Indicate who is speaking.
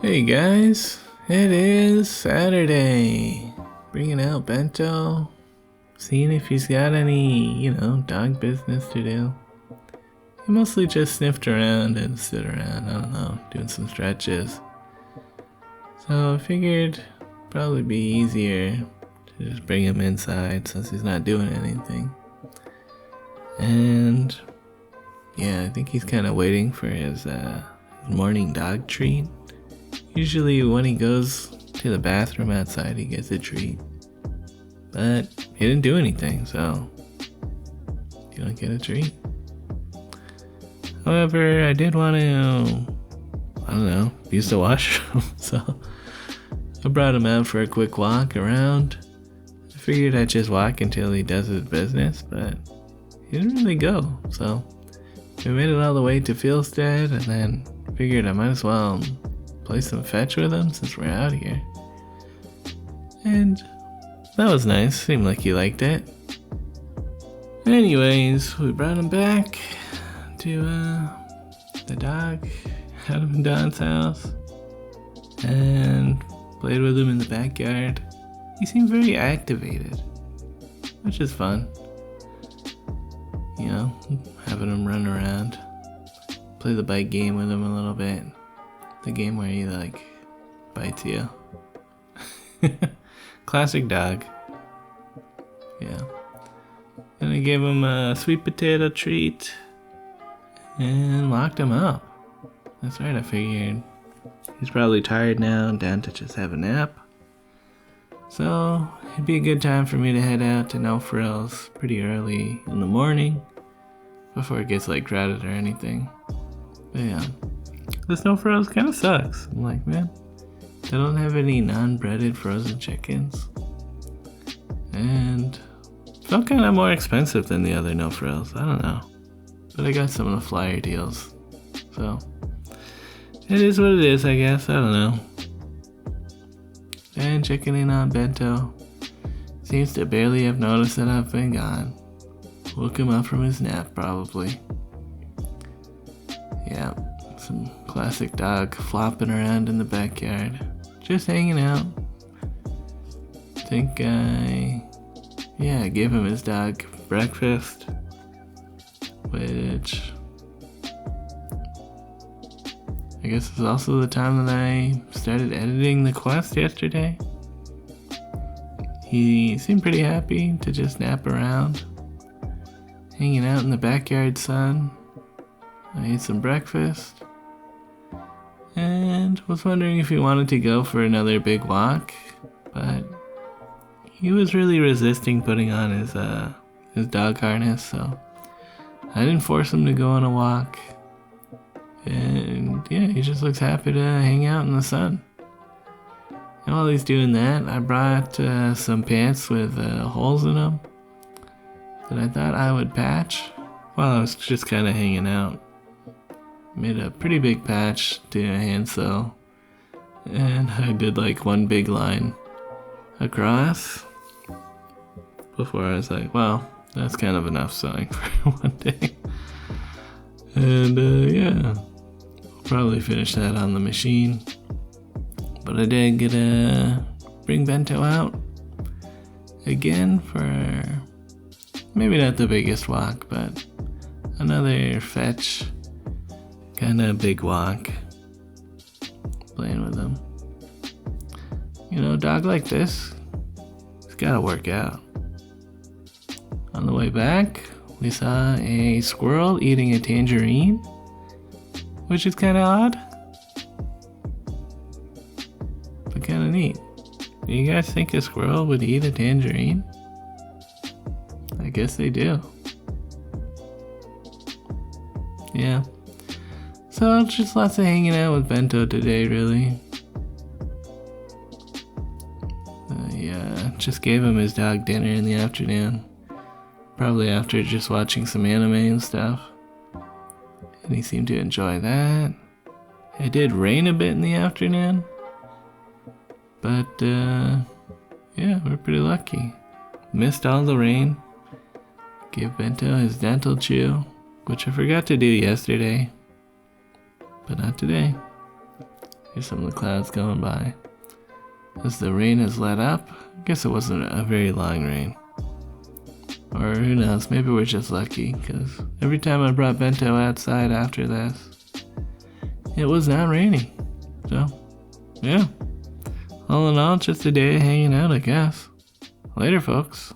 Speaker 1: Hey guys, it is Saturday. Bringing out Bento, seeing if he's got any, dog business to do. He mostly just sniffed around and stood around, I don't know, doing some stretches. So I figured probably be easier to just bring him inside since he's not doing anything. And yeah, I think he's kind of waiting for his morning dog treat. Usually when he goes to the bathroom outside, he gets a treat. But he didn't do anything, so you don't get a treat. However, I did want to, use the washroom, so I brought him out for a quick walk around. I figured I'd just walk until he does his business, but he didn't really go, so we made it all the way to Fieldstead, and then figured I might as well play some fetch with him since we're out here. And that was nice, seemed like he liked it. Anyways, we brought him back to the dog, Adam and Don's house, and played with him in the backyard. He seemed very activated, which is fun. Having him run around. Play the bite game with him a little bit. The game where he bites you. Classic dog. Yeah. And I gave him a sweet potato treat and locked him up. That's right, I figured he's probably tired now and down to just have a nap. So it'd be a good time for me to head out to No Frills pretty early in the morning before it gets crowded or anything. But yeah, this No Frills kind of sucks. I'm like, man, they don't have any non-breaded frozen chickens. And felt kind of more expensive than the other No Frills. I don't know. But I got some of the flyer deals. So it is what it is, I guess. I don't know. And checking in on Bento. Seems to barely have noticed that I've been gone. Woke him up from his nap, probably. Yeah, some classic dog flopping around in the backyard. Just hanging out. Think I gave him his dog breakfast. Which I guess is also the time that I started editing the quest yesterday. He seemed pretty happy to just nap around, hanging out in the backyard sun. I ate some breakfast and was wondering if he wanted to go for another big walk, but he was really resisting putting on his dog harness, so I didn't force him to go on a walk. And yeah, he just looks happy to hang out in the sun. And while he's doing that, I brought some pants with holes in them that I thought I would patch while I was just kind of hanging out. Made a pretty big patch to a hand sew, and I did one big line across before I was like, well, that's kind of enough sewing for one day. And yeah, I'll probably finish that on the machine. But I did get to bring Bento out again for maybe not the biggest walk, but another fetch, kind of big walk, playing with him. A dog like this, it's gotta work out. On the way back, we saw a squirrel eating a tangerine, which is kind of odd, but kind of neat. Do you guys think a squirrel would eat a tangerine? I guess they do. Yeah. So just lots of hanging out with Bento today, really. Just gave him his dog dinner in the afternoon. Probably after just watching some anime and stuff. And he seemed to enjoy that. It did rain a bit in the afternoon. But, yeah, we're pretty lucky. Missed all the rain. Gave Bento his dental chew, which I forgot to do yesterday. But not today. Here's some of the clouds going by. As the rain has let up, I guess it wasn't a very long rain. Or who knows, maybe we're just lucky, because every time I brought Bento outside after this, it was not raining. So, yeah. All in all, just a day hanging out, I guess. Later, folks.